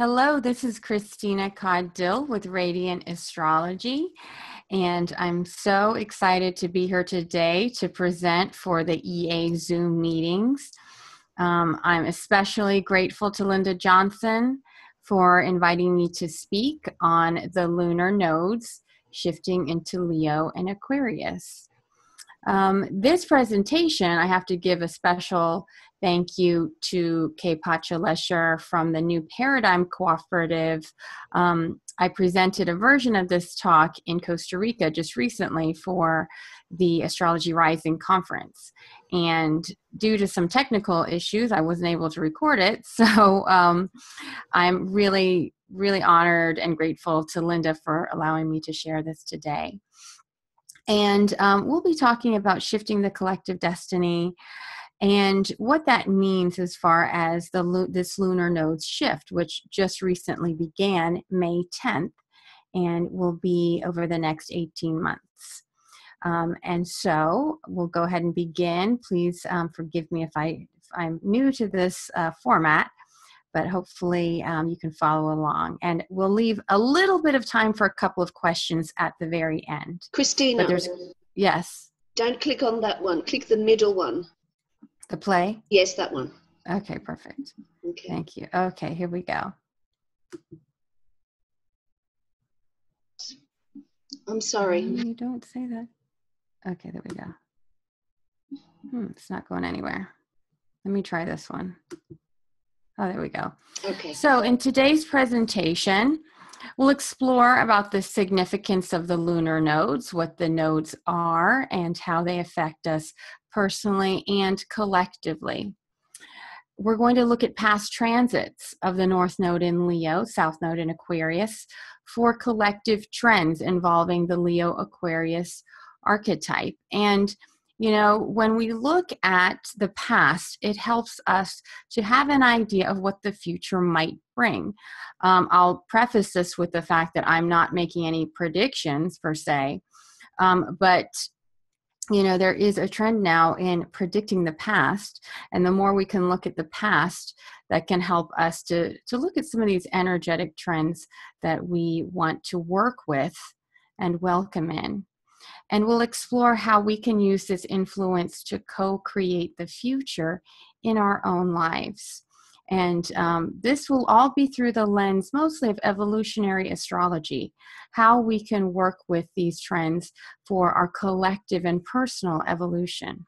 Hello, this is Christina Caudill with Radiant Astrology, and I'm so excited to be here today to present for the EA Zoom meetings. I'm especially grateful to Linda Johnson for inviting me to speak on the lunar nodes shifting into Leo and Aquarius. This presentation, I have to give a special thank you to Kay Pacha-Lesher from the New Paradigm Cooperative. I presented a version of this talk in Costa Rica just recently for the Astrology Rising conference. And due to some technical issues, I wasn't able to record it. So I'm really, really honored and grateful to Linda for allowing me to share this today. And we'll be talking about shifting the collective destiny and what that means as far as this lunar nodes shift, which just recently began May 10th and will be over the next 18 months. And so we'll go ahead and begin. Please forgive me if I'm new to this format, but hopefully you can follow along. And we'll leave a little bit of time for a couple of questions at the very end. Christina, yes. Don't click on that one. Click the middle one. The play? Yes, that one. Okay, perfect. Okay. Thank you. Okay, here we go. I'm sorry. You don't say that. Okay, there we go. It's not going anywhere. Let me try this one. Oh, there we go. Okay. So in today's presentation, we'll explore about the significance of the lunar nodes, what the nodes are, and how they affect us personally and collectively. We're going to look at past transits of the North Node in Leo, South Node in Aquarius, for collective trends involving the Leo-Aquarius archetype. And you know, when we look at the past, it helps us to have an idea of what the future might bring. I'll preface this with the fact that I'm not making any predictions per se, but you know, there is a trend now in predicting the past, and the more we can look at the past, that can help us to look at some of these energetic trends that we want to work with and welcome in. And we'll explore how we can use this influence to co-create the future in our own lives. And this will all be through the lens mostly of evolutionary astrology, how we can work with these trends for our collective and personal evolution.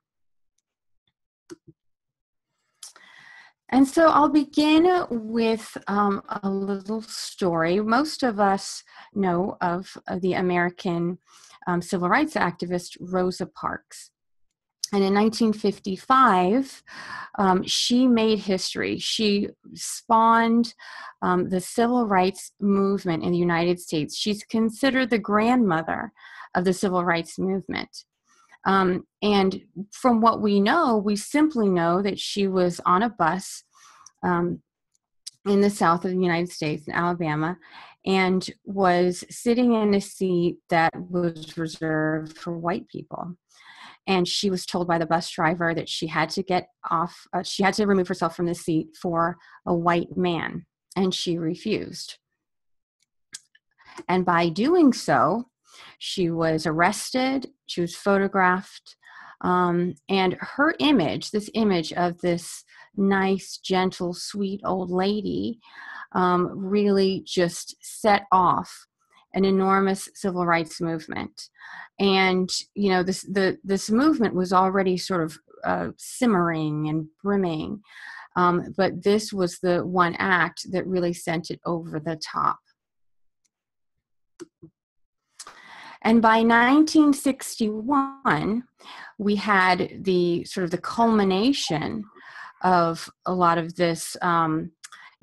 And so I'll begin with a little story. Most of us know of the American civil rights activist Rosa Parks. And in 1955, she made history. She spawned the civil rights movement in the United States. She's considered the grandmother of the civil rights movement. And from what we know, we simply know that she was on a bus in the south of the United States, in Alabama, and was sitting in a seat that was reserved for white people. And she was told by the bus driver that she had to get off, she had to remove herself from the seat for a white man, and she refused. And by doing so, she was arrested, she was photographed, and her image, this image of this nice, gentle, sweet old lady, really just set off an enormous civil rights movement. And, you know, this movement was already sort of simmering and brimming, but this was the one act that really sent it over the top. And by 1961, we had the sort of the culmination of a lot of this, you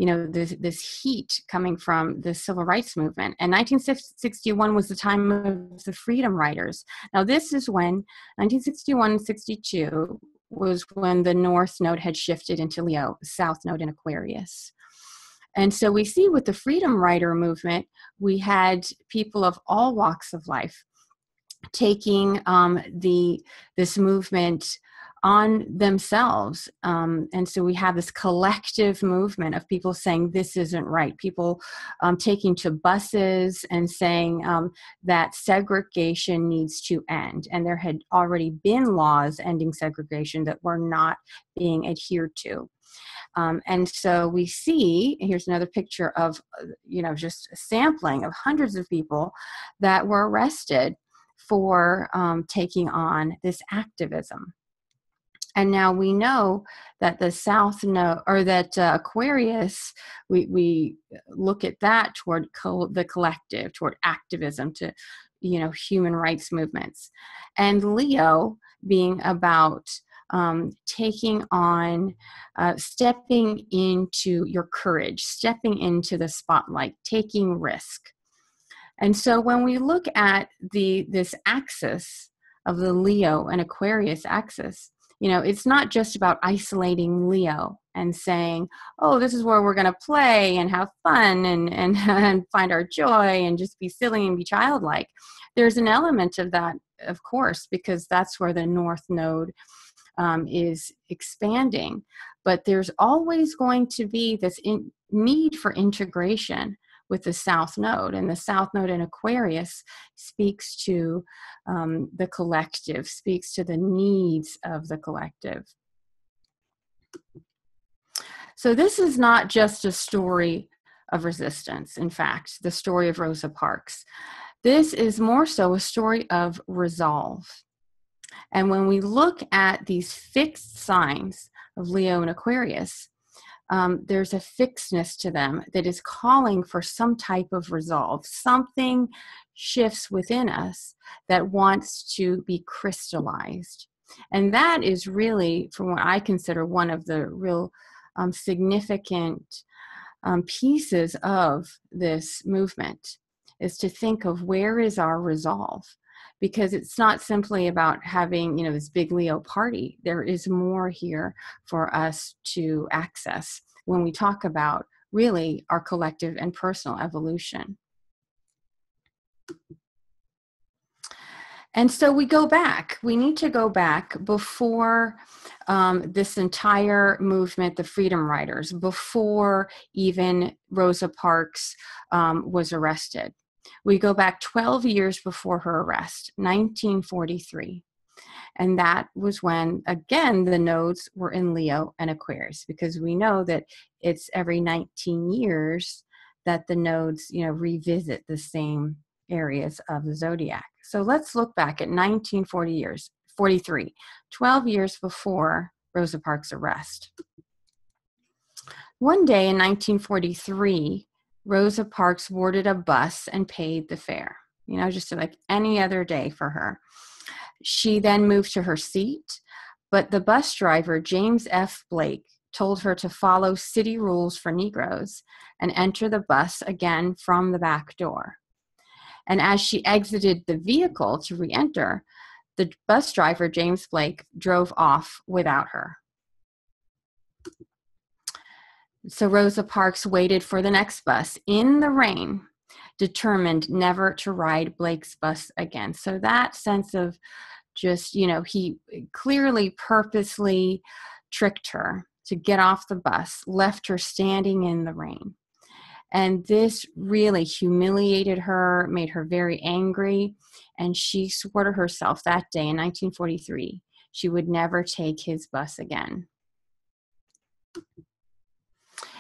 know, this heat coming from the civil rights movement. And 1961 was the time of the Freedom Riders. Now, this is when 1961 and 62 was when the North Node had shifted into Leo, South Node in Aquarius. And so we see with the Freedom Rider movement, we had people of all walks of life taking this movement on themselves. And so we have this collective movement of people saying this isn't right. People taking to buses and saying that segregation needs to end. And there had already been laws ending segregation that were not being adhered to. And so we see, here's another picture of, just a sampling of hundreds of people that were arrested for taking on this activism. And now we know that the South Node, or that Aquarius, we look at that toward the collective, toward activism, to, human rights movements. And Leo being about taking on, stepping into your courage, stepping into the spotlight, taking risk. And so when we look at this axis of the Leo and Aquarius axis, it's not just about isolating Leo and saying, oh, this is where we're going to play and have fun and find our joy and just be silly and be childlike. There's an element of that, of course, because that's where the North Node is expanding. But there's always going to be this need for integration with the South Node. And the South Node in Aquarius speaks to the collective, speaks to the needs of the collective. So this is not just a story of resistance. In fact, the story of Rosa Parks. This is more so a story of resolve. And when we look at these fixed signs of Leo and Aquarius, there's a fixedness to them that is calling for some type of resolve. Something shifts within us that wants to be crystallized. And that is really, from what I consider, one of the real significant pieces of this movement, is to think of where is our resolve. Because it's not simply about having, this big Leo party. There is more here for us to access when we talk about really our collective and personal evolution. And so we need to go back before this entire movement, the Freedom Riders, before even Rosa Parks was arrested. We go back 12 years before her arrest, 1943. And that was when, again, the nodes were in Leo and Aquarius, because we know that it's every 19 years that the nodes, revisit the same areas of the zodiac. So let's look back at 1943, 12 years before Rosa Parks' arrest. One day in 1943, Rosa Parks boarded a bus and paid the fare, just like any other day for her. She then moved to her seat, but the bus driver, James F. Blake, told her to follow city rules for Negroes and enter the bus again from the back door. And as she exited the vehicle to re-enter, the bus driver, James Blake, drove off without her. So Rosa Parks waited for the next bus in the rain, determined never to ride Blake's bus again. So that sense of just, he clearly purposely tricked her to get off the bus, left her standing in the rain. And this really humiliated her, made her very angry. And she swore to herself that day in 1943, she would never take his bus again.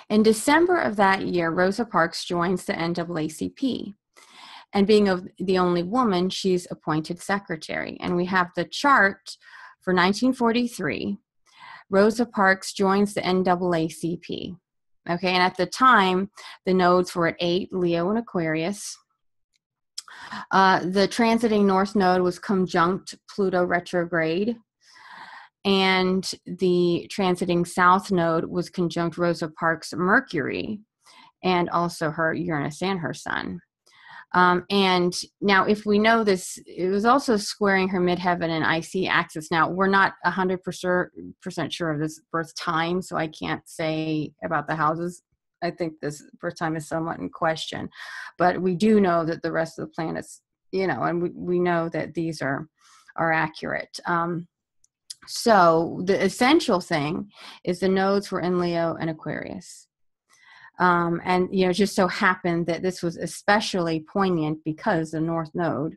In December of that year, Rosa Parks joins the NAACP. And being the only woman, she's appointed secretary. And we have the chart for 1943. Rosa Parks joins the NAACP. Okay, and at the time, the nodes were at 8, Leo and Aquarius. The transiting North Node was conjunct Pluto retrograde. And the transiting South Node was conjunct Rosa Parks' Mercury, and also her Uranus and her Sun. And now, if we know this, it was also squaring her midheaven and IC axis. Now, we're not 100% sure of this birth time, so I can't say about the houses. I think this birth time is somewhat in question. But we do know that the rest of the planets, and we know that these are accurate. So the essential thing is the nodes were in Leo and Aquarius. And, it just so happened that this was especially poignant because the North Node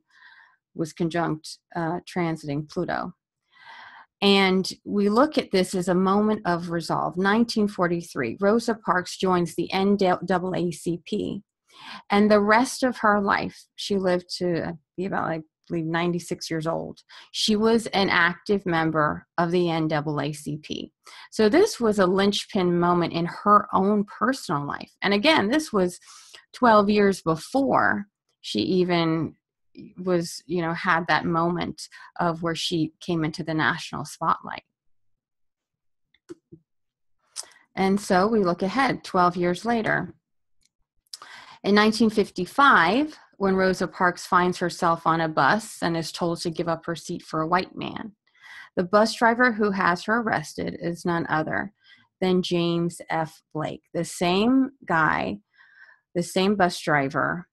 was conjunct transiting Pluto. And we look at this as a moment of resolve. 1943, Rosa Parks joins the NAACP. And the rest of her life, she lived to be about, I believe, 96 years old. She was an active member of the NAACP. So this was a linchpin moment in her own personal life. And again, this was 12 years before she even was, had that moment of where she came into the national spotlight. And so we look ahead 12 years later. In 1955, when Rosa Parks finds herself on a bus and is told to give up her seat for a white man, the bus driver who has her arrested is none other than James F. Blake, the same guy, the same bus driver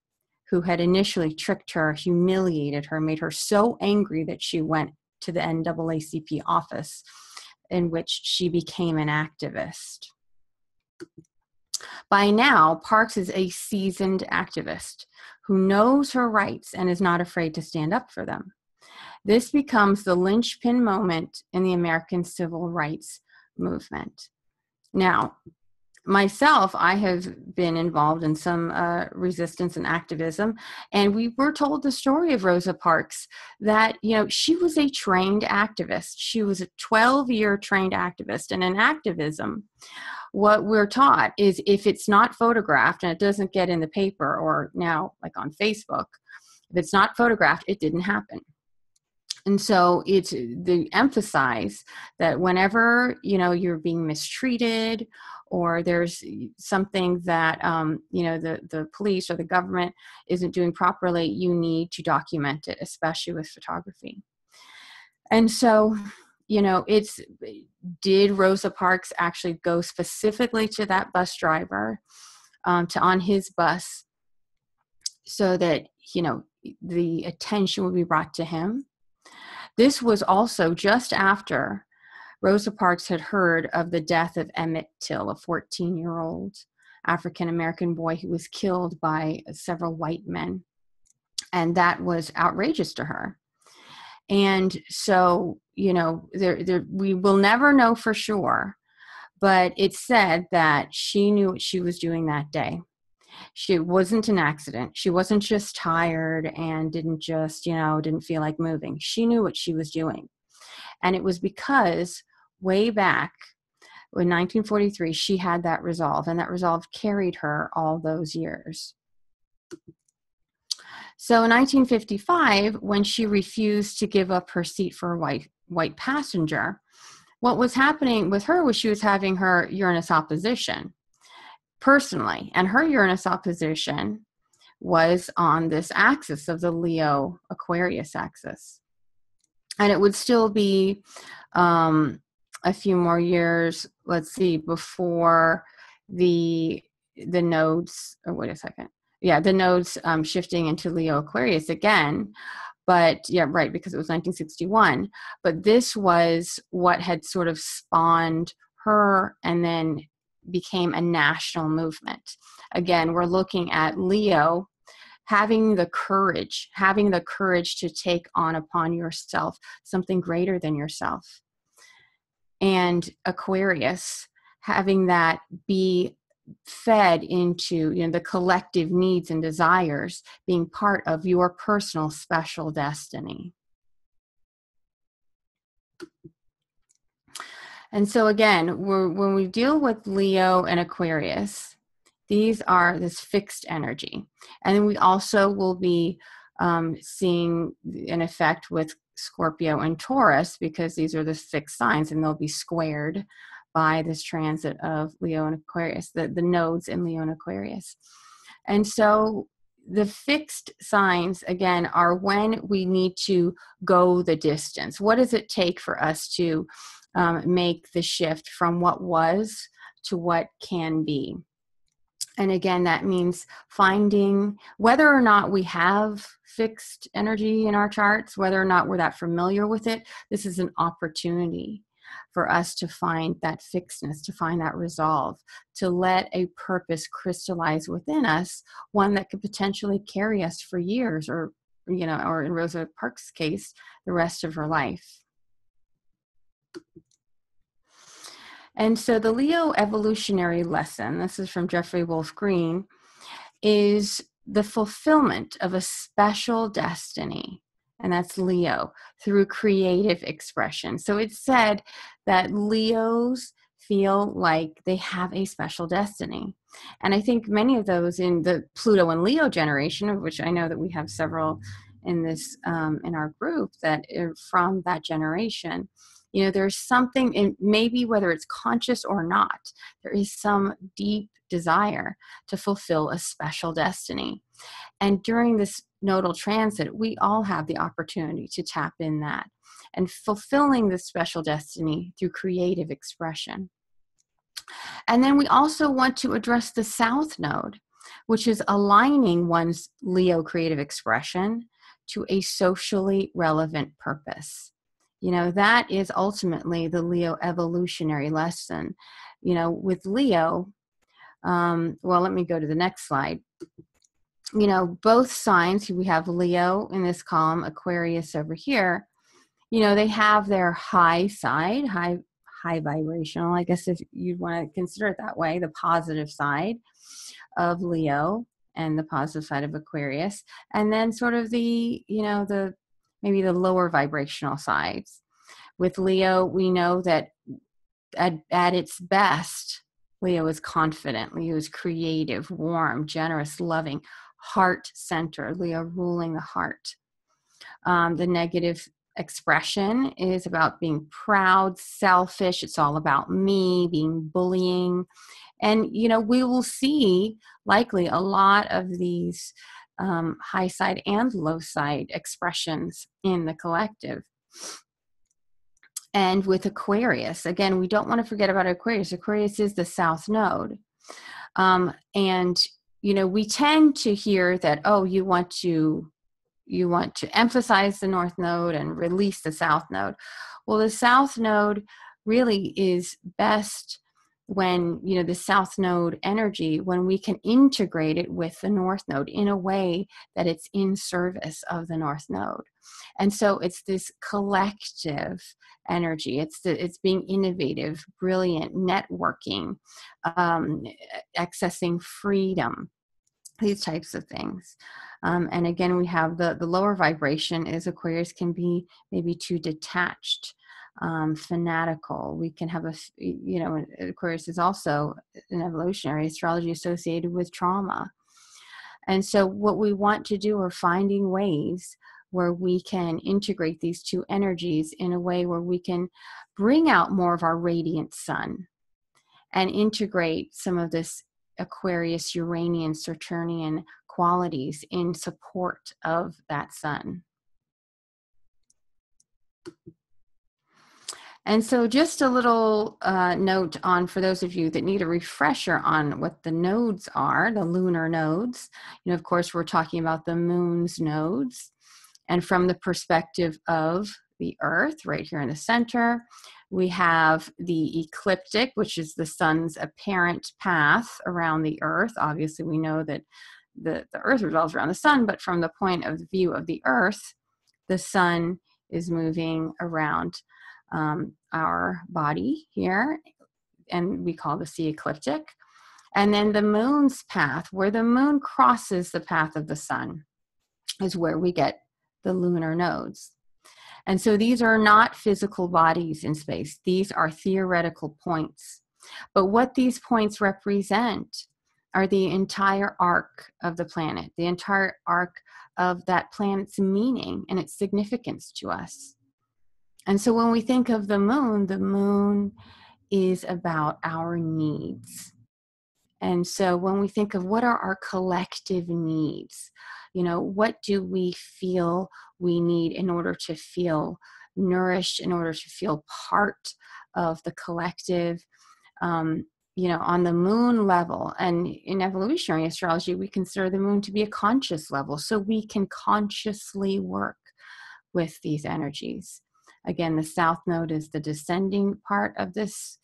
who had initially tricked her, humiliated her, made her so angry that she went to the NAACP office, in which she became an activist. By now, Parks is a seasoned activist who knows her rights and is not afraid to stand up for them. This becomes the linchpin moment in the American civil rights movement. Now, myself, I have been involved in some resistance and activism, and we were told the story of Rosa Parks, that, she was a trained activist. She was a 12-year trained activist, and in activism, what we're taught is if it's not photographed and it doesn't get in the paper, or now like on Facebook, if it's not photographed, it didn't happen. And so it's the emphasize that whenever, you're being mistreated, or there's something that, the police or the government isn't doing properly, you need to document it, especially with photography. And so, did Rosa Parks actually go specifically to that bus driver, on his bus, so that, the attention would be brought to him? This was also just after Rosa Parks had heard of the death of Emmett Till, a 14-year-old African-American boy who was killed by several white men. And that was outrageous to her. And so, we will never know for sure, but it's said that she knew what she was doing that day. She wasn't an accident. She wasn't just tired and didn't feel like moving. She knew what she was doing. And it was because way back in 1943, she had that resolve, and that resolve carried her all those years. So in 1955, when she refused to give up her seat for a white passenger, what was happening with her was she was having her Uranus opposition personally, and her Uranus opposition was on this axis of the Leo Aquarius axis. And it would still be a few more years, let's see, before the nodes, or wait a second. Yeah, the nodes shifting into Leo Aquarius again. But yeah, right, because it was 1961. But this was what had sort of spawned her and then became a national movement. Again, we're looking at Leo having the courage to take on upon yourself something greater than yourself. And Aquarius having that be fed into, the collective needs and desires, being part of your personal special destiny. And so again, when we deal with Leo and Aquarius, these are this fixed energy. And then we also will be seeing an effect with Scorpio and Taurus, because these are the fixed signs, and they'll be squared by this transit of Leo and Aquarius, the nodes in Leo and Aquarius. And so the fixed signs, again, are when we need to go the distance. What does it take for us to make the shift from what was to what can be? And again, that means finding whether or not we have fixed energy in our charts, whether or not we're that familiar with it, this is an opportunity for us to find that fixedness, to find that resolve, to let a purpose crystallize within us, one that could potentially carry us for years, or, or in Rosa Parks' case, the rest of her life. And so the Leo evolutionary lesson, this is from Jeffrey Wolf Green, is the fulfillment of a special destiny, and that's Leo, through creative expression. So it's said that Leos feel like they have a special destiny. And I think many of those in the Pluto and Leo generation, of which I know that we have several in this in our group that are from that generation, there's something in, maybe whether it's conscious or not, there is some deep desire to fulfill a special destiny. And during this nodal transit, we all have the opportunity to tap in that and fulfilling this special destiny through creative expression. And then we also want to address the South Node, which is aligning one's Leo creative expression to a socially relevant purpose. That is ultimately the Leo evolutionary lesson. With Leo, well, let me go to the next slide. Both signs, we have Leo in this column, Aquarius over here, they have their high side, high vibrational, I guess if you want to consider it that way, the positive side of Leo and the positive side of Aquarius, and then sort of the maybe the lower vibrational sides. With Leo, we know that at its best, Leo is confident, Leo is creative, warm, generous, loving, heart-centered, Leo ruling the heart. The negative expression is about being proud, selfish. It's all about me, being bullying. And, we will see likely a lot of these high side and low side expressions in the collective. And with Aquarius, again, we don't want to forget about Aquarius. Aquarius is the South Node. And, we tend to hear that, oh, you want to emphasize the North Node and release the South Node. Well, the South Node really is best when, the South Node energy, when we can integrate it with the North Node in a way that it's in service of the North Node. And so it's this collective energy. It's being innovative, brilliant, networking, accessing freedom, these types of things. And again, we have the lower vibration is Aquarius can be maybe too detached, fanatical. We can have Aquarius is also an evolutionary astrology associated with trauma. And so what we want to do are finding ways where we can integrate these two energies in a way where we can bring out more of our radiant sun and integrate some of this Aquarius, Uranian, Saturnian qualities in support of that sun. And so just a little note on, for those of you that need a refresher on what the nodes are, the lunar nodes. Of course, we're talking about the moon's nodes. And from the perspective of the Earth, right here in the center, we have the ecliptic, which is the sun's apparent path around the Earth. Obviously, we know that the Earth revolves around the sun, but from the point of view of the Earth, the sun is moving around our body here, and we call this the ecliptic. And then the moon's path, where the moon crosses the path of the sun, is where we get the lunar nodes. And so these are not physical bodies in space. These are theoretical points. But what these points represent are the entire arc of the planet, the entire arc of that planet's meaning and its significance to us. And so when we think of the moon is about our needs. And so when we think of what are our collective needs, what do we feel we need in order to feel nourished, in order to feel part of the collective, on the moon level. And in evolutionary astrology, we consider the moon to be a conscious level. So we can consciously work with these energies. Again, the south node is the descending part of this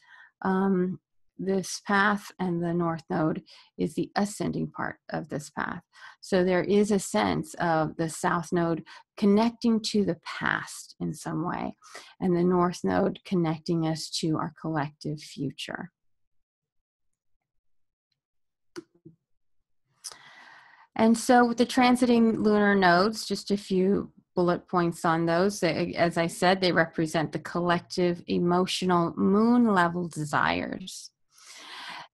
this path, and the north node is the ascending part of this path. So there is a sense of the south node connecting to the past in some way, and the north node connecting us to our collective future. And so with the transiting lunar nodes, just a few bullet points on those. As I said, they represent the collective emotional moon level desires.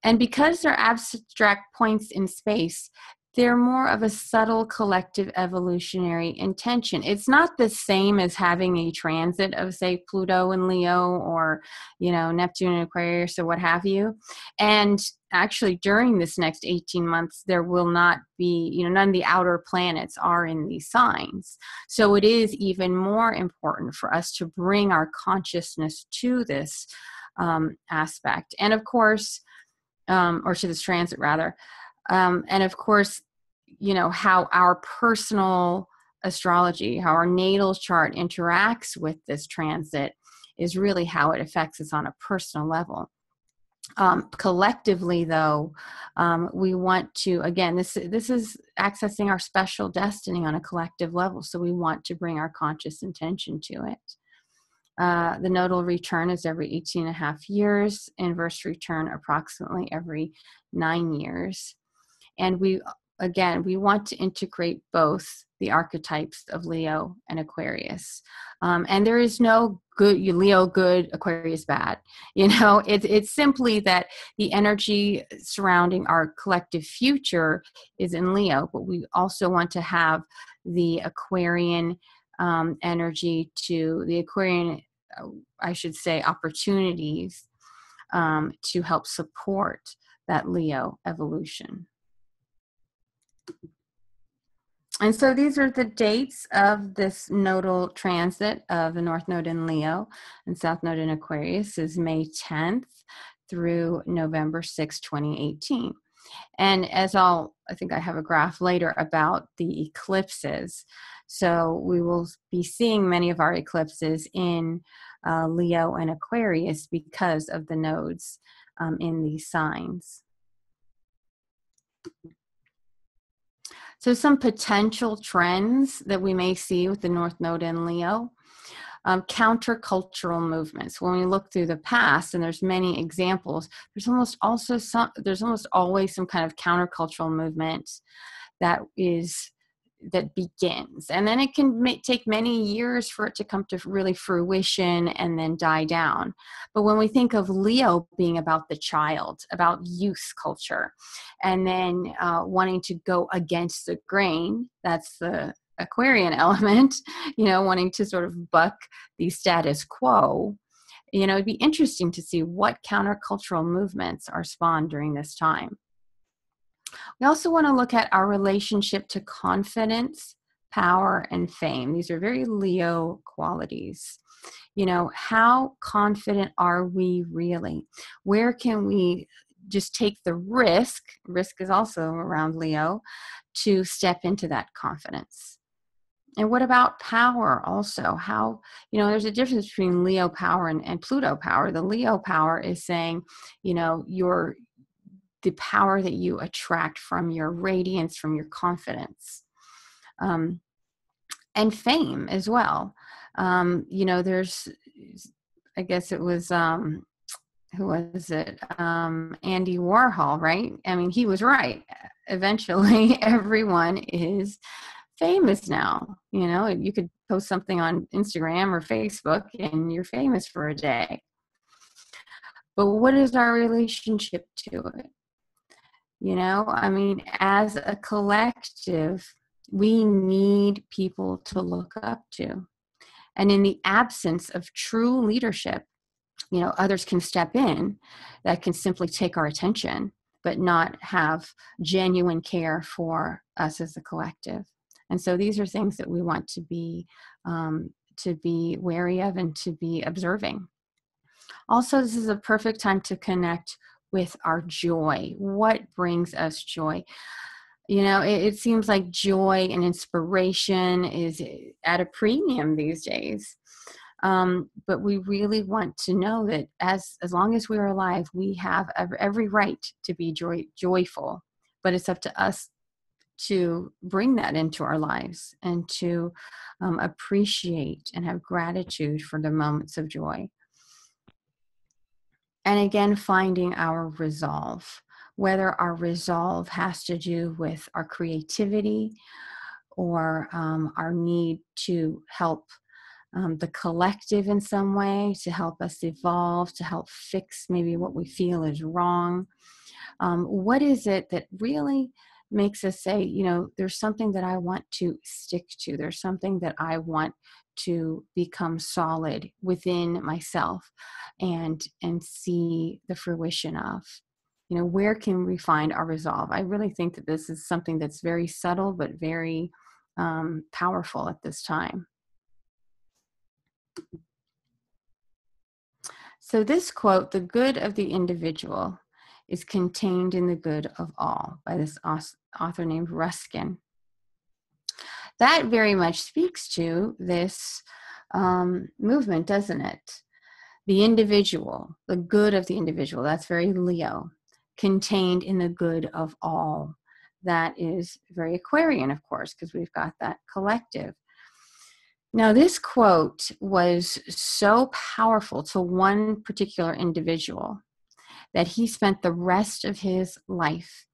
And because they're abstract points in space, they're more of a subtle collective evolutionary intention. It's not the same as having a transit of, say, Pluto and Leo, or, Neptune and Aquarius, or what have you. And actually, during this next 18 months, there will not be, none of the outer planets are in these signs. So it is even more important for us to bring our consciousness to this aspect. And of course, or to this transit rather. And of course, how our personal astrology, how our natal chart interacts with this transit is really how it affects us on a personal level. Collectively, though, we want to, again, this is accessing our special destiny on a collective level. So we want to bring our conscious intention to it. The nodal return is every 18.5 years, inverse return approximately every 9 years. And we want to integrate both the archetypes of Leo and Aquarius. And there is no good, Leo good, Aquarius bad. It's simply that the energy surrounding our collective future is in Leo, but we also want to have the Aquarian energy to the Aquarian, I should say, opportunities to help support that Leo evolution. And so these are the dates of this nodal transit of the North Node in Leo and South Node in Aquarius is May 10th through November 6, 2018. And I think I have a graph later about the eclipses. So we will be seeing many of our eclipses in Leo and Aquarius because of the nodes in these signs. So some potential trends that we may see with the North Node in Leo. Countercultural movements. When we look through the past, and there's many examples, there's almost always some kind of countercultural movement that begins, and then it can take many years for it to come to really fruition and then die down. But when we think of Leo being about the child, about youth culture, and then wanting to go against the grain, that's the Aquarian element, wanting to sort of buck the status quo, it'd be interesting to see what countercultural movements are spawned during this time. We also want to look at our relationship to confidence, power, and fame. These are very Leo qualities. How confident are we really? Where can we just take the risk is also around Leo, to step into that confidence? And what about power also? How, there's a difference between Leo power and Pluto power. The Leo power is saying, the power that you attract from your radiance, from your confidence, and fame as well. There's, I guess it was, who was it? Andy Warhol, right? I mean, he was right. Eventually, everyone is famous now. You could post something on Instagram or Facebook and you're famous for a day. But what is our relationship to it? As a collective, we need people to look up to. And in the absence of true leadership, others can step in that can simply take our attention, but not have genuine care for us as a collective. And so these are things that we want to be wary of and to be observing. Also, this is a perfect time to connect with our joy. What brings us joy? It seems like joy and inspiration is at a premium these days. But we really want to know that as long as we're alive, we have every right to be joyful. But it's up to us to bring that into our lives and to appreciate and have gratitude for the moments of joy. And again, finding our resolve, whether our resolve has to do with our creativity or our need to help the collective in some way, to help us evolve, to help fix maybe what we feel is wrong. What is it that really makes us say, there's something that I want to stick to. There's something that I want to become solid within myself and see the fruition of. Where can we find our resolve? I really think that this is something that's very subtle, but very powerful at this time. So this quote, "The good of the individual is contained in the good of all," by this author named Ruskin. That very much speaks to this movement, doesn't it? The individual, the good of the individual, that's very Leo, contained in the good of all. That is very Aquarian, of course, because we've got that collective. Now, this quote was so powerful to one particular individual that he spent the rest of his life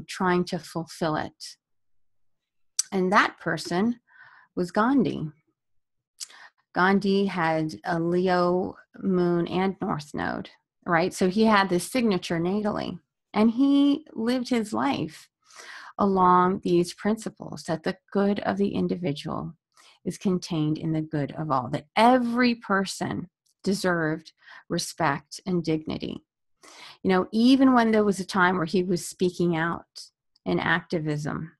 trying to fulfill it. And that person was Gandhi. Gandhi had a Leo moon and North node, right? So he had this signature natally, and he lived his life along these principles, that the good of the individual is contained in the good of all, that every person deserved respect and dignity. Even when there was a time where he was speaking out in activism,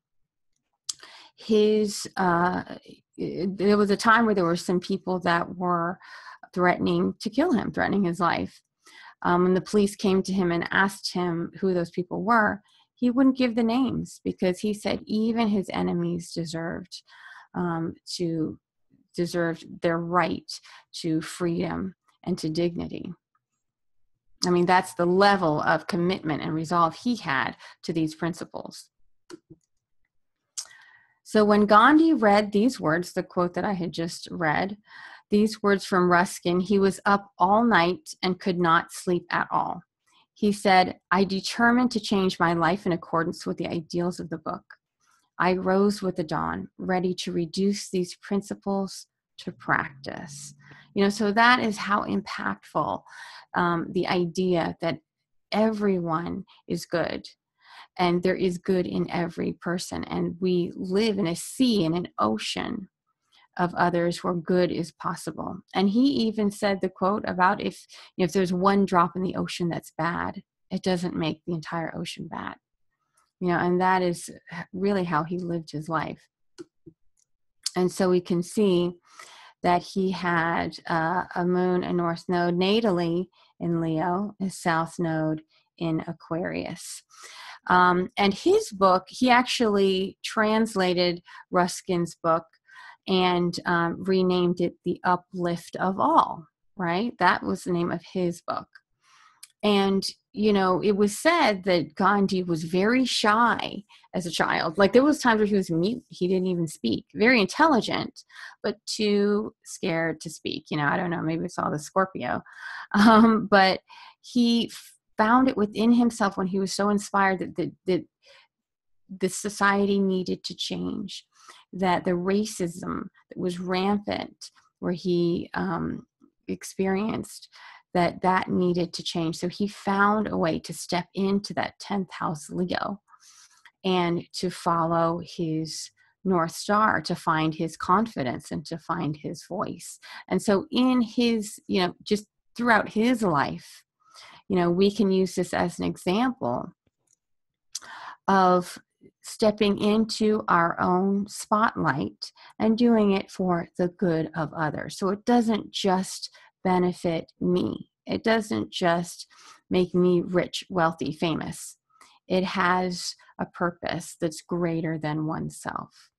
there was a time where there were some people that were threatening to kill him, threatening his life. When the police came to him and asked him who those people were, he wouldn't give the names, because he said even his enemies deserved their right to freedom and to dignity. I mean, that's the level of commitment and resolve he had to these principles. So when Gandhi read these words, the quote that I had just read, these words from Ruskin, he was up all night and could not sleep at all. He said, "I determined to change my life in accordance with the ideals of the book. I rose with the dawn, ready to reduce these principles to practice." So that is how impactful the idea that everyone is good, and there is good in every person, and we live in a sea and an ocean of others where good is possible. And he even said the quote about if there's one drop in the ocean that's bad, it doesn't make the entire ocean bad. And that is really how he lived his life. And so we can see that he had a moon and North node natally in Leo, a South node in Aquarius. And his book, he actually translated Ruskin's book and renamed it The Uplift of All, right? That was the name of his book. And, it was said that Gandhi was very shy as a child. Like, there was times where he was mute. He didn't even speak. Very intelligent, but too scared to speak. I don't know, maybe it's all the Scorpio. But he found it within himself when he was so inspired that the society needed to change, that the racism that was rampant where he experienced, that needed to change. So he found a way to step into that 10th house Leo and to follow his North Star, to find his confidence and to find his voice. And so in his, just throughout his life, we can use this as an example of stepping into our own spotlight and doing it for the good of others. So it doesn't just benefit me, it doesn't just make me rich, wealthy, famous. It has a purpose that's greater than oneself.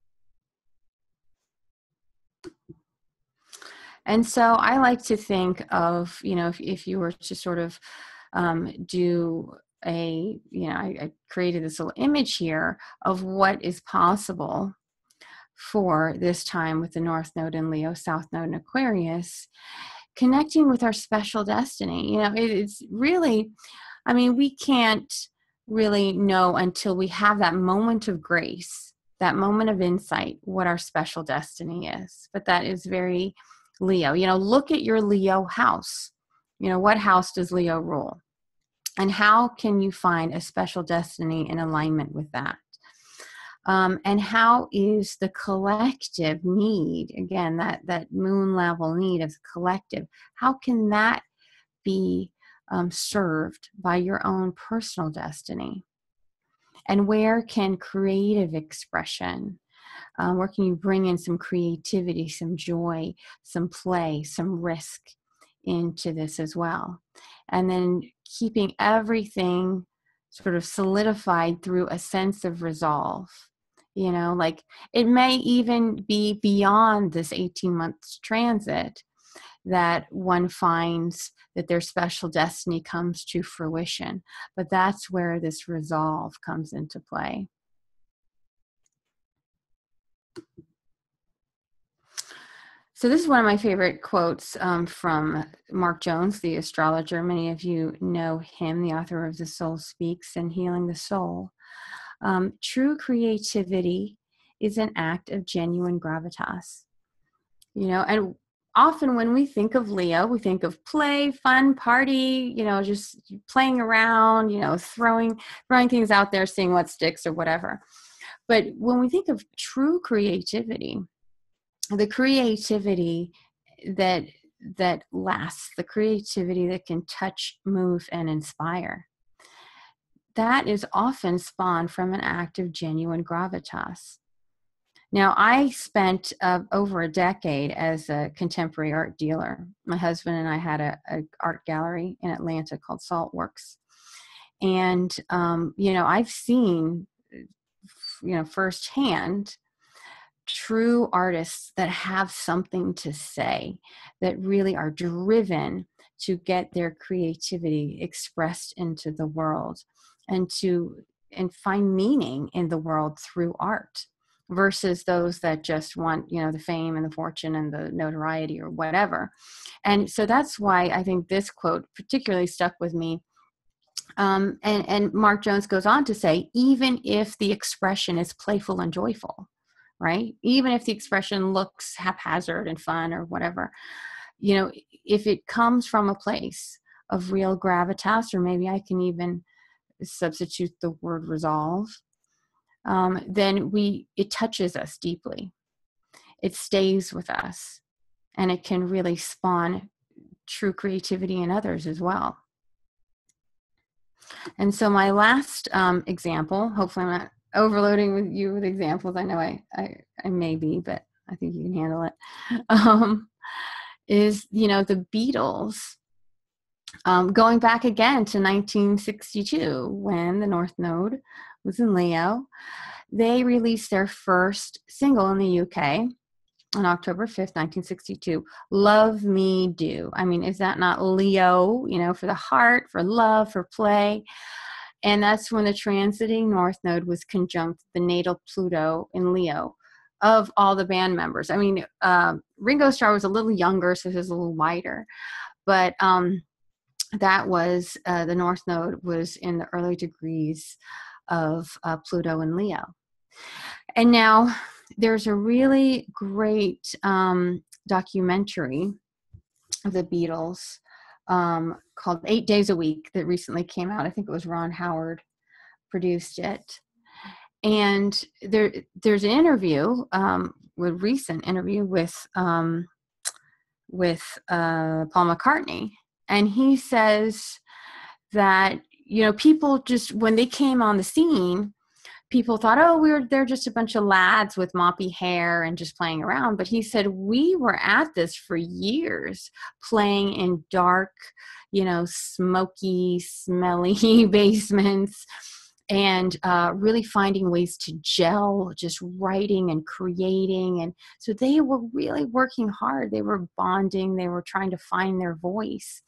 And so I like to think of, if you were to sort of do I created this little image here of what is possible for this time with the North Node in Leo, South Node in Aquarius, connecting with our special destiny. It's really, we can't really know until we have that moment of grace, that moment of insight, what our special destiny is. But that is very Leo. Look at your Leo house. What house does Leo rule? And how can you find a special destiny in alignment with that? And how is the collective need, again, that moon level need of the collective, how can that be served by your own personal destiny? And where can creative expression, where can you bring in some creativity, some joy, some play, some risk into this as well? And then keeping everything sort of solidified through a sense of resolve. Like it may even be beyond this 18 months transit that one finds that their special destiny comes to fruition. But that's where this resolve comes into play. So this is one of my favorite quotes from Mark Jones, the astrologer. Many of you know him, the author of The Soul Speaks and Healing the Soul. True creativity is an act of genuine gravitas. And often when we think of Leo, we think of play, fun, party, just playing around, throwing things out there, seeing what sticks or whatever. But when we think of true creativity, the creativity that lasts, the creativity that can touch, move, and inspire, that is often spawned from an act of genuine gravitas. Now, I spent over a decade as a contemporary art dealer. My husband and I had an art gallery in Atlanta called Saltworks. And, I've seen, firsthand, true artists that have something to say, that really are driven to get their creativity expressed into the world and find meaning in the world through art, versus those that just want, the fame and the fortune and the notoriety or whatever. And so that's why I think this quote particularly stuck with me. And Mark Jones goes on to say, even if the expression is playful and joyful, right? Even if the expression looks haphazard and fun or whatever, if it comes from a place of real gravitas, or maybe I can even substitute the word resolve, then it touches us deeply. It stays with us, and it can really spawn true creativity in others as well. And so my last example, hopefully I'm not overloading with examples. I know I may be, but I think you can handle it. Is, the Beatles, going back again to 1962, when the North Node was in Leo. They released their first single in the UK on October 5th, 1962, Love Me Do. Is that not Leo, for the heart, for love, for play? And that's when the transiting North Node was conjunct the natal Pluto in Leo of all the band members. Ringo Starr was a little younger, so he was a little wider. But that was, the North Node was in the early degrees of Pluto and Leo. And now there's a really great documentary of the Beatles called 8 Days a Week that recently came out. I think it was Ron Howard produced it. And there's an interview, a recent interview with Paul McCartney. And he says that, people just, when they came on the scene, people thought, oh, they're just a bunch of lads with moppy hair and just playing around. But he said, we were at this for years, playing in dark, smoky, smelly basements, and really finding ways to gel, just writing and creating. And so they were really working hard. They were bonding. They were trying to find their voice.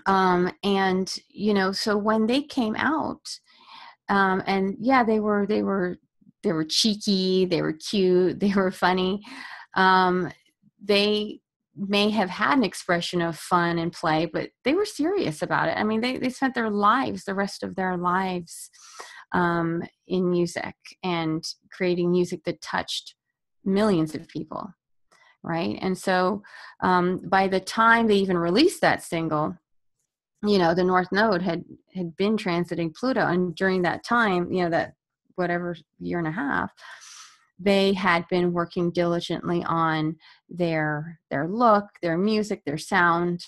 So when they came out, and yeah, they were cheeky, they were cute, they were funny. They may have had an expression of fun and play, but they were serious about it. I mean, they spent the rest of their lives, in music and creating music that touched millions of people, right? And so by the time they even released that single, the North Node had been transiting Pluto, and during that time, that whatever year and a half, they had been working diligently on their look, their music, their sound,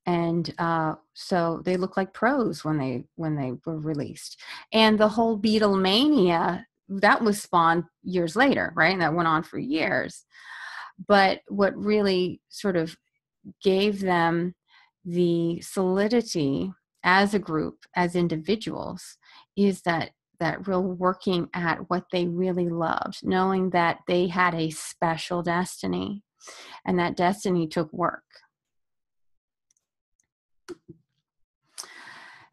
and so they look like pros when they were released. And the whole Beatlemania, that was spawned years later, right? And that went on for years. But what really sort of gave them the solidity as a group, as individuals, is that real working at what they really loved, knowing that they had a special destiny, and that destiny took work.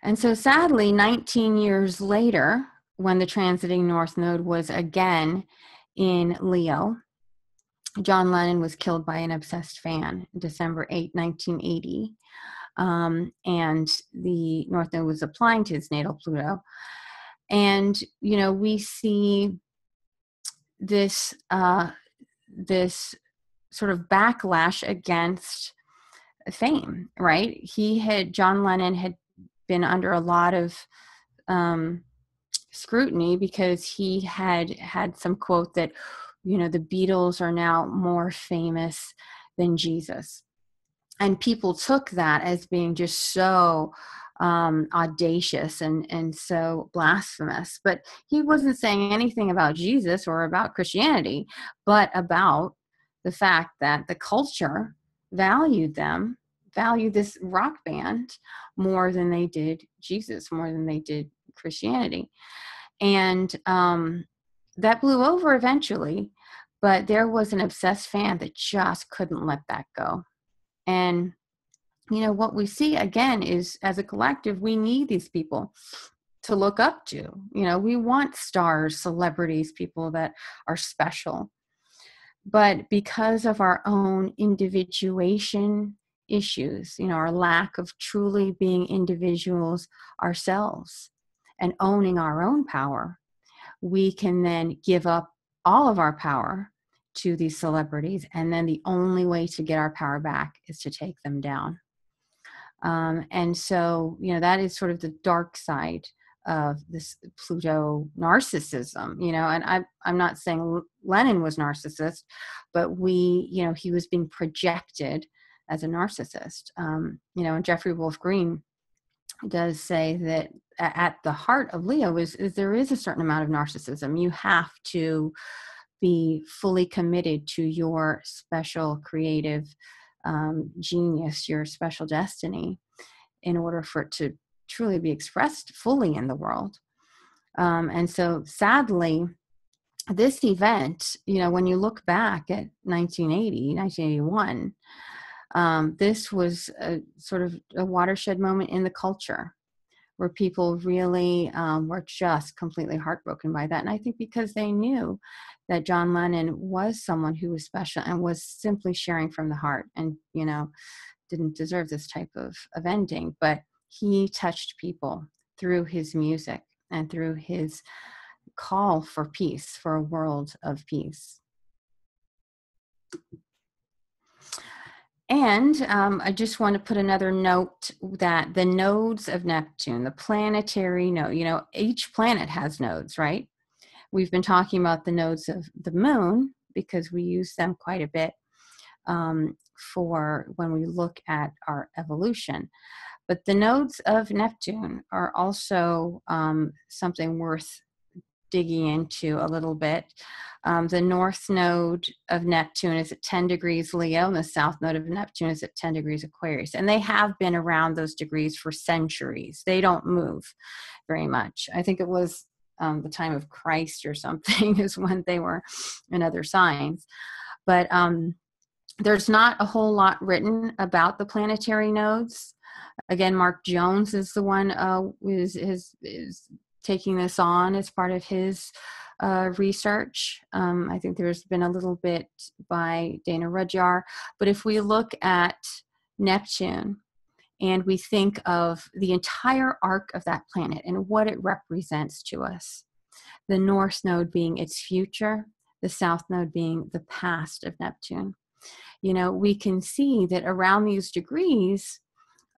And so sadly, 19 years later, when the transiting North Node was again in Leo, John Lennon was killed by an obsessed fan, December 8, 1980. And the North Node was applying to his natal Pluto. And, we see this sort of backlash against fame, right? John Lennon had been under a lot of scrutiny because he had some quote that, the Beatles are now more famous than Jesus. And people took that as being just so audacious and so blasphemous. But he wasn't saying anything about Jesus or about Christianity, but about the fact that the culture valued this rock band more than they did Jesus, more than they did Christianity. And that blew over eventually, but there was an obsessed fan that just couldn't let that go. And, what we see again is, as a collective, we need these people to look up to. We want stars, celebrities, people that are special. But because of our own individuation issues, our lack of truly being individuals ourselves and owning our own power, we can then give up all of our power to these celebrities. And then the only way to get our power back is to take them down. And so, that is sort of the dark side of this Pluto narcissism, and I'm not saying Lennon was narcissist, but he was being projected as a narcissist. And Jeffrey Wolf Green does say that at the heart of Leo is there is a certain amount of narcissism. You have to be fully committed to your special creative genius, your special destiny, in order for it to truly be expressed fully in the world. And so sadly, this event, when you look back at 1981, this was a sort of a watershed moment in the culture where people really were just completely heartbroken by that. And I think because they knew that John Lennon was someone who was special and was simply sharing from the heart and, didn't deserve this type of ending, but he touched people through his music and through his call for peace, for a world of peace. And I just want to put another note that the nodes of Neptune, the planetary node, each planet has nodes, right? We've been talking about the nodes of the moon because we use them quite a bit for when we look at our evolution. But the nodes of Neptune are also something worth digging into a little bit. The north node of Neptune is at 10 degrees Leo, and the south node of Neptune is at 10 degrees Aquarius. And they have been around those degrees for centuries. They don't move very much. I think it was the time of Christ or something is when they were in other signs. But there's not a whole lot written about the planetary nodes. Again, Mark Jones is the one is taking this on as part of his research. I think there's been a little bit by Dana Rudhyar. But if we look at Neptune and we think of the entire arc of that planet and what it represents to us, the north node being its future, the south node being the past of Neptune, we can see that around these degrees,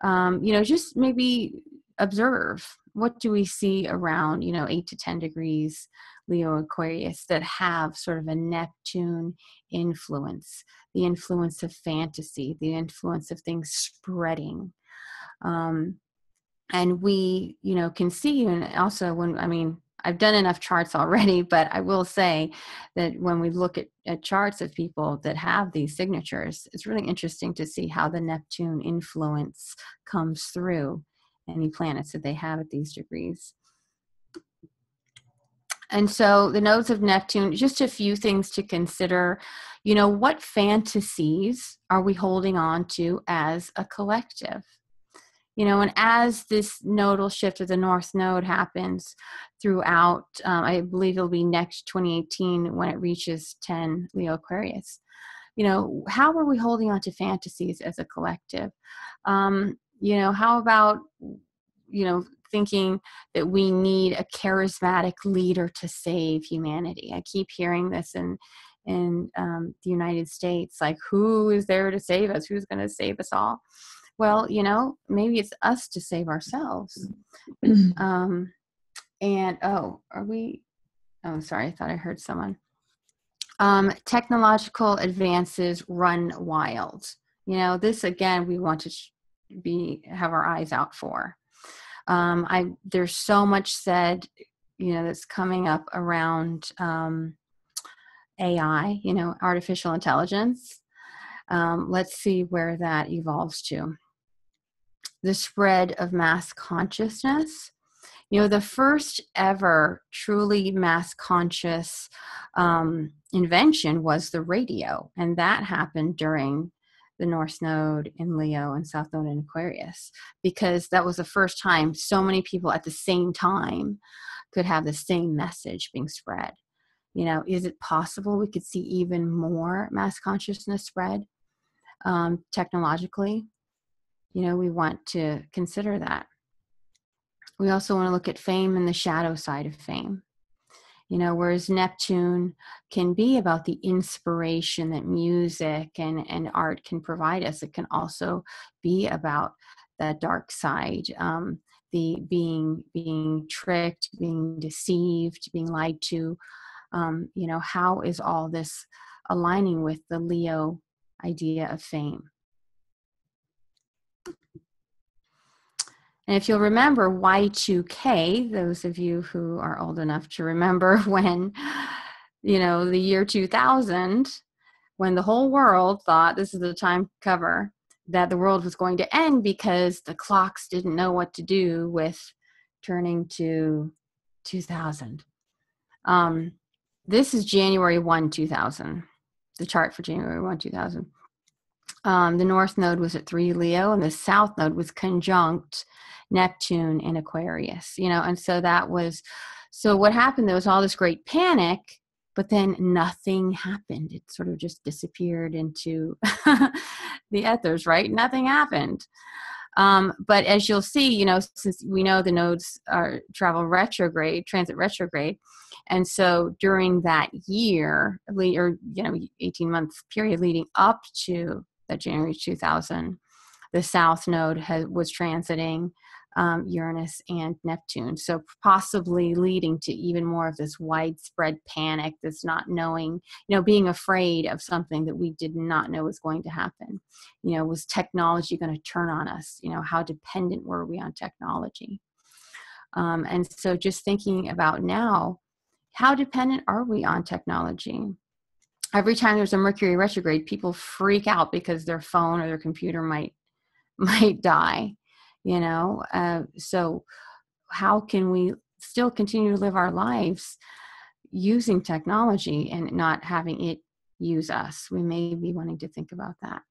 just maybe observe, what do we see around, 8 to 10 degrees Leo Aquarius that have sort of a Neptune influence, the influence of fantasy, the influence of things spreading. And we, can see, and also I've done enough charts already, but I will say that when we look at charts of people that have these signatures, it's really interesting to see how the Neptune influence comes through any planets that they have at these degrees. And so the nodes of Neptune, just a few things to consider. What fantasies are we holding on to as a collective? And as this nodal shift of the north node happens throughout, I believe it'll be next 2018 when it reaches 10 Leo Aquarius, how are we holding on to fantasies as a collective? How about, thinking that we need a charismatic leader to save humanity? I keep hearing this in the United States, like, who is there to save us? Who's going to save us all? Well, maybe it's us to save ourselves. Sorry, I thought I heard someone. Technological advances run wild. This again, we want to have our eyes out for. There's so much said, that's coming up around AI, artificial intelligence. Let's see where that evolves to. The spread of mass consciousness. The first ever truly mass conscious invention was the radio, and that happened during the North Node in Leo and South Node in Aquarius, because that was the first time so many people at the same time could have the same message being spread. Is it possible we could see even more mass consciousness spread technologically? We want to consider that. We also want to look at fame and the shadow side of fame. Whereas Neptune can be about the inspiration that music and art can provide us, it can also be about that dark side, the being tricked, being deceived, being lied to. How is all this aligning with the Leo idea of fame? And if you'll remember Y2K, those of you who are old enough to remember when, the year 2000, when the whole world thought this is the time cover, that the world was going to end because the clocks didn't know what to do with turning to 2000. This is January 1, 2000, the chart for January 1, 2000. The North Node was at 3 Leo, and the South Node was conjunct Neptune in Aquarius, and so what happened, there was all this great panic, but then nothing happened. It sort of just disappeared into the ethers, right? Nothing happened. But as you'll see, since we know the nodes transit retrograde. And so during that year, or 18-month period leading up to that January 2000, the South Node was transiting Uranus and Neptune. So possibly leading to even more of this widespread panic, this not knowing, being afraid of something that we did not know was going to happen. Was technology going to turn on us? How dependent were we on technology? And so just thinking about now, how dependent are we on technology? Every time there's a Mercury retrograde, people freak out because their phone or their computer might die, you know? So how can we still continue to live our lives using technology and not having it use us? We may be wanting to think about that.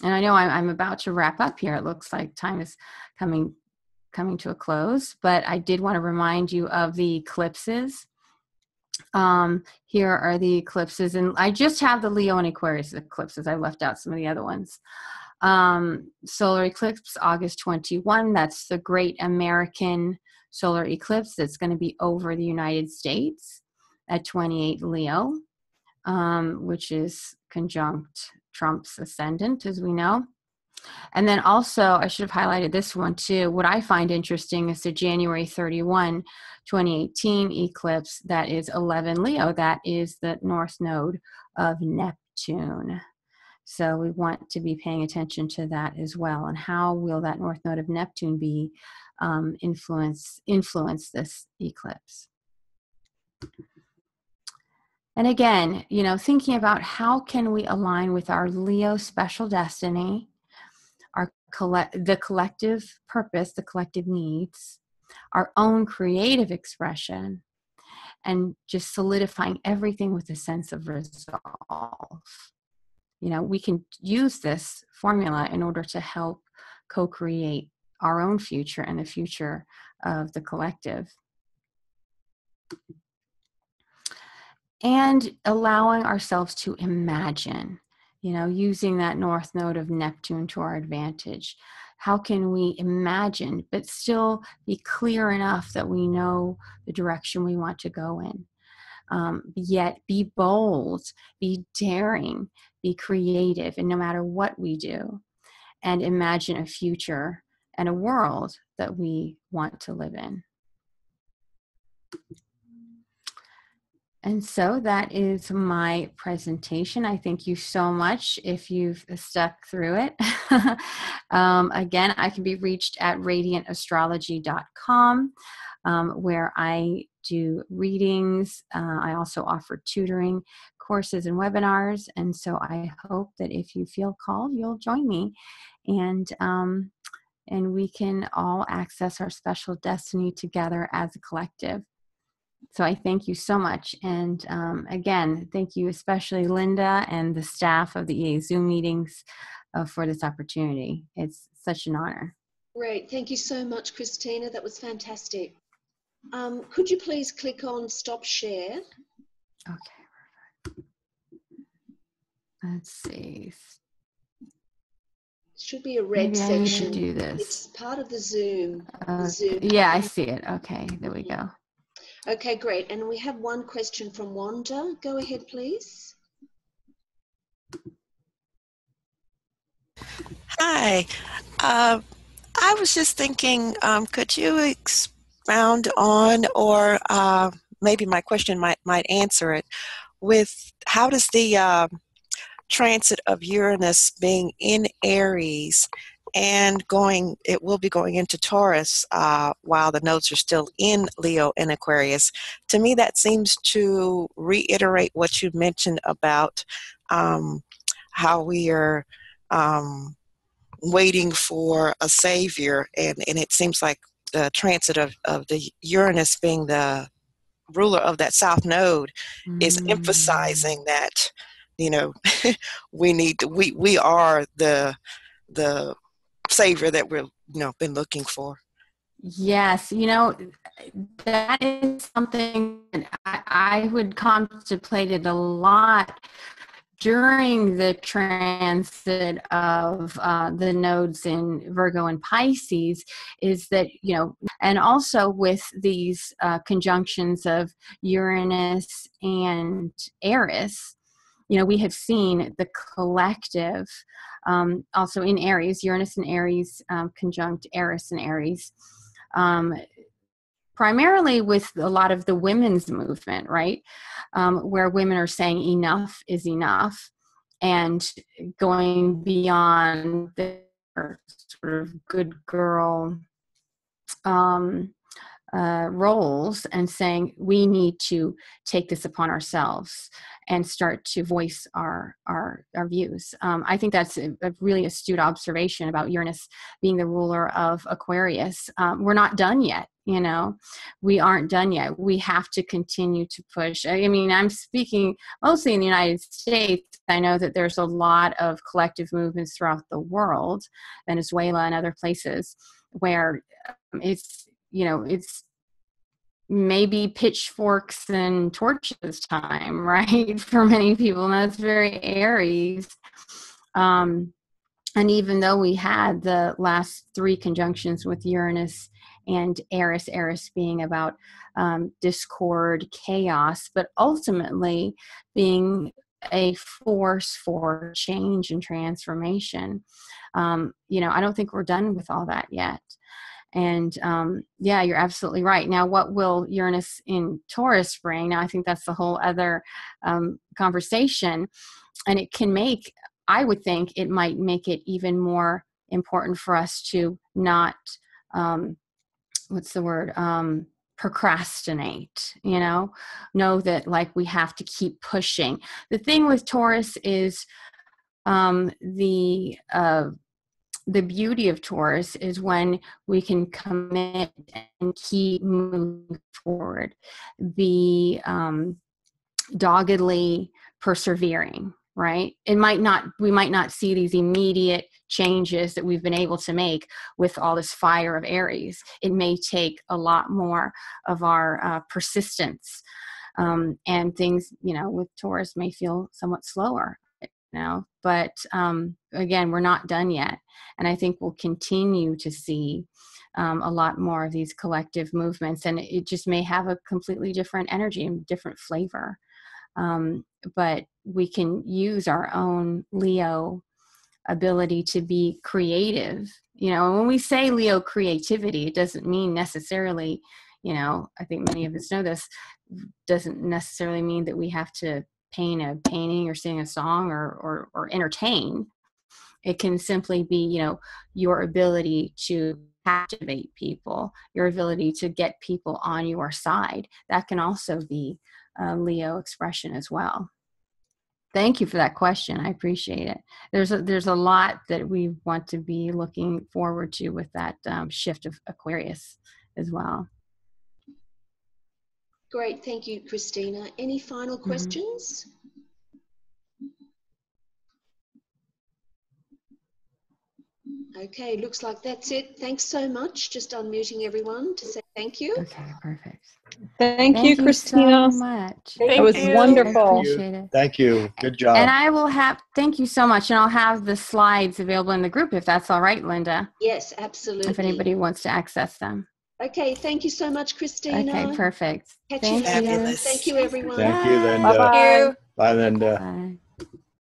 And I know I'm about to wrap up here. It looks like time is coming to a close, but I did want to remind you of the eclipses. Here are the eclipses, and I just have the Leo and Aquarius eclipses. I left out some of the other ones. Solar eclipse, August 21. That's the Great American Solar Eclipse. That's going to be over the United States at 28 Leo, which is conjunct Trump's ascendant, as we know. And then also, I should have highlighted this one too. What I find interesting is the January 31, 2018 eclipse that is 11 Leo. That is the north node of Neptune. So we want to be paying attention to that as well. And how will that north node of Neptune be influence this eclipse? And again, you know, thinking about how can we align with our Leo special destiny, the collective purpose, the collective needs, our own creative expression, and just solidifying everything with a sense of resolve. You know, we can use this formula in order to help co-create our own future and the future of the collective. And allowing ourselves to imagine, you know, using that north node of Neptune to our advantage. How can we imagine, but still be clear enough that we know the direction we want to go in? Yet be bold, be daring, be creative, and no matter what we do, and imagine a future and a world that we want to live in. And so that is my presentation. I thank you so much if you've stuck through it. Again, I can be reached at radiantastrology.com, where I do readings. I also offer tutoring courses and webinars. And so I hope that if you feel called, you'll join me. And we can all access our special destiny together as a collective. So I thank you so much. And again, thank you especially Linda and the staff of the EA Zoom meetings for this opportunity. It's such an honor. Great. Thank you so much, Christina. That was fantastic. Could you please click on stop share? Okay. Let's see. Should be a red Maybe section. I need to do this. It's part of the Zoom. Yeah, I see it. Okay, there we go. Okay, great. And we have one question from Wanda. Go ahead, please. Hi. I was just thinking, could you expound on, or maybe my question might answer it, with how does the transit of Uranus being in Aries and it will be going into Taurus while the nodes are still in Leo and Aquarius. To me, that seems to reiterate what you mentioned about how we are waiting for a savior, and it seems like the transit of the Uranus being the ruler of that south node is emphasizing that, you know, we are the savior that we're, you know, been looking for. Yes, you know, that is something that I would contemplate it a lot during the transit of the nodes in Virgo and Pisces, is that, you know, and also with these conjunctions of Uranus and Eris, you know, we have seen the collective also in Aries, Uranus and Aries conjunct Eris and Aries, primarily with a lot of the women's movement, right? Where women are saying enough is enough and going beyond their sort of good girl roles and saying we need to take this upon ourselves and start to voice our views. I think that's a really astute observation about Uranus being the ruler of Aquarius. We're not done yet. You know, we aren't done yet. We have to continue to push. I mean, I'm speaking mostly in the United States. I know that there's a lot of collective movements throughout the world, Venezuela and other places, where it's, you know, it's maybe pitchforks and torches time, right? For many people, and that's very Aries. And even though we had the last 3 conjunctions with Uranus and Eris being about discord, chaos, but ultimately being a force for change and transformation. You know, I don't think we're done with all that yet. And yeah, you're absolutely right. Now, what will Uranus in Taurus bring? Now, I think that's the whole other conversation. And it can make, I would think it might make it even more important for us to not, procrastinate, you know that like we have to keep pushing. The thing with Taurus is the beauty of Taurus is when we can commit and keep moving forward, be doggedly persevering, right? We might not see these immediate changes that we've been able to make with all this fire of Aries. It may take a lot more of our persistence, and things, you know, with Taurus may feel somewhat slower now, but again, we're not done yet. And I think we'll continue to see a lot more of these collective movements, and it just may have a completely different energy and different flavor. But we can use our own Leo ability to be creative. You know, and when we say Leo creativity, it doesn't mean necessarily, you know, I think many of us know this, doesn't necessarily mean that we have to paint a painting or sing a song or entertain. It can simply be, you know, your ability to captivate people, your ability to get people on your side. That can also be a Leo expression as well. Thank you for that question. I appreciate it. There's a lot that we want to be looking forward to with that shift of Aquarius as well. Great, thank you, Christina. Any final questions? Okay, looks like that's it. Thanks so much. Just unmuting everyone to say thank you. Okay, perfect. Thank you, Christina. So much. That was wonderful. I appreciate it. Thank you. Good job. And I will thank you so much. And I'll have the slides available in the group if that's all right, Linda. Yes, absolutely. If anybody wants to access them. Okay, thank you so much, Christina. Okay, perfect. Catch you later. Fabulous. Thank you, everyone. Thank you, Linda. Bye-bye. Bye, Linda. Bye.